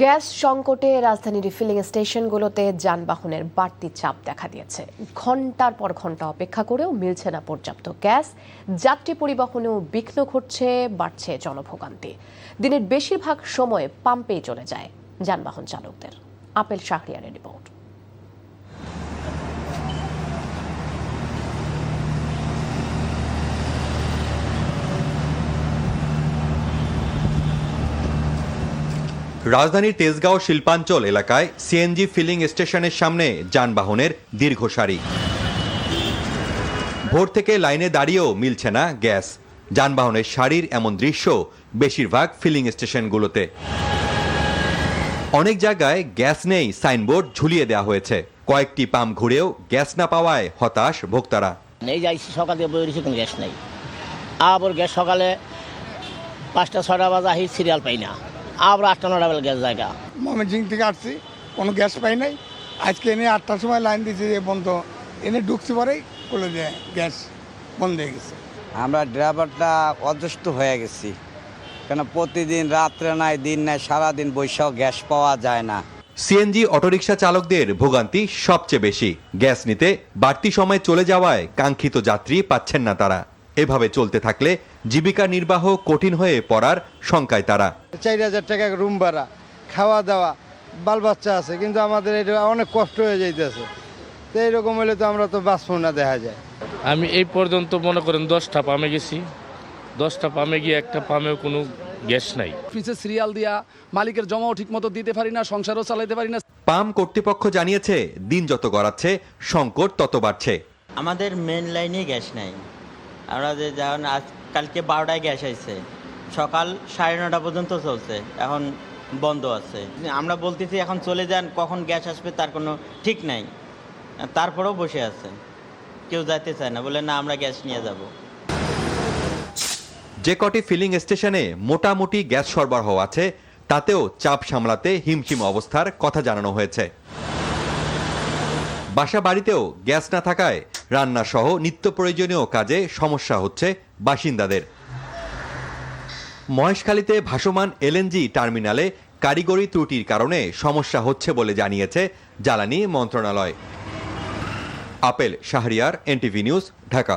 Gas সংকটে রাজধানীর refilling স্টেশনগুলোতে যানবাহনের বাড়তি চাপ দেখা দিয়েছে। ঘন্টার পর ঘন্টা অপেক্ষা করেও মিলছে না পর্যাপ্ত গ্যাস। যাত্রী পরিবহনেও বিঘ্ন ঘটছে, বাড়ছে জনভোগান্তি। দিনের বেশিরভাগ সময় পাম্পেই চলে যায় যানবাহন চালকদের। আপেল শাহরিয়ারের রিপোর্ট। রাজধানীর তেজগাঁও শিল্পাঞ্চল এলাকায় সিএনজি ফিলিং স্টেশনের সামনে যানবাহনের দীর্ঘ সারি। ভোর থেকে লাইনে দাঁড়িয়েও মিলছে না গ্যাস। যানবাহনের সারির এমন দৃশ্য বেশিরভাগ ফিলিং স্টেশনগুলোতে। অনেক জায়গায় গ্যাস নেই সাইনবোর্ড ঝুলিয়ে দেওয়া হয়েছে। কয়েকটি পাম্প ঘুরেও গ্যাস না পাওয়ায় হতাশ ভোক্তারা। এই যাইছি সকাল থেকে বই কোনো গ্যাস নেই। আবার গ্যাস সকালে 5টা-6টা বাজে আহি সিরিয়াল পাই না। আবার 8টা-9টা বেলা গ্যাস জায়গা। ময়মনসিংহ থেকে আসছি, কোনো গ্যাস পাই নাই। আজকে এনে 8টার সময় লাইন দিয়েছি, যে বন্ধ এনে ঢুকছি পরেই বলে যে গ্যাস বন্ধ হয়ে গেছে। আমরা ড্রাইভারটা অদৃষ্ট হয়ে গেছি, কেন প্রতিদিন রাত্রে নাই দিন নাই সারাদিন বৈশাখ গ্যাস পাওয়া যায় না। সিএনজি অটোরিকশা চালকদের ভোগান্তি সবচেয়ে বেশি। গ্যাস নিতে বাড়তি সময় চলে যাওয়ায় কাঙ্ক্ষিত যাত্রী পাচ্ছেন না তারা। এভাবে চলতে থাকলে জীবিকা নির্বাহ কঠিন হয়ে পড়ার শঙ্কায় তারা। 4000 টাকা রুম ভাড়া, খাওয়া দাওয়া, বাল বাচ্চা আছে, কিন্তু আমাদের এটা অনেক কষ্ট হয়ে যাইতেছে। তো এইরকম হলে তো আমরা তো বাঁচবো না, দেখা যায়। আমি এই পর্যন্ত মনে করেন 10টা পামে গেছি। 10টা পামে গিয়ে একটা পামেও কোনো গ্যাস নাই। অফিসে সিরিয়াল দিয়া মালিকের জমাও ঠিক মতো দিতে পারি না, সংসারও চালাতে পারি না। পাম কর্তৃপক্ষ জানিয়েছে দিন যত গড়াচ্ছে সংকট তত বাড়ছে। আমাদের মেন লাইনে গ্যাস নাই। আমরা যে যেমন আজ কালকে 12টায় গ্যাস আইছে, সকাল 9:30 পর্যন্ত চলছে, এখন বন্ধ আছে। আমরা বলতেছি এখন চলে যান, কখন গ্যাস আসবে তার কোনো ঠিক নাই। তারপরেও বসে আছে, কেউ যাইতে চায় না, বলে না আমরা গ্যাস নিয়ে যাব। যে কটি ফিলিং স্টেশনে মোটামুটি গ্যাস সরবরাহ আছে তাতেও চাপ সামলাতে হিমশিম অবস্থার কথা জানানো হয়েছে। বাসা বাড়িতেও গ্যাস না থাকায় রান্না সহ নিত্য প্রয়োজনীয় কাজে সমস্যা হচ্ছে বাসিন্দাদের। মহেশখালীতে ভাসমান এলএনজি টার্মিনালে কারিগরি ত্রুটির কারণে সমস্যা হচ্ছে বলে জানিয়েছে জ্বালানি মন্ত্রণালয়। Apple Shahriar, NTV news, Dhaka.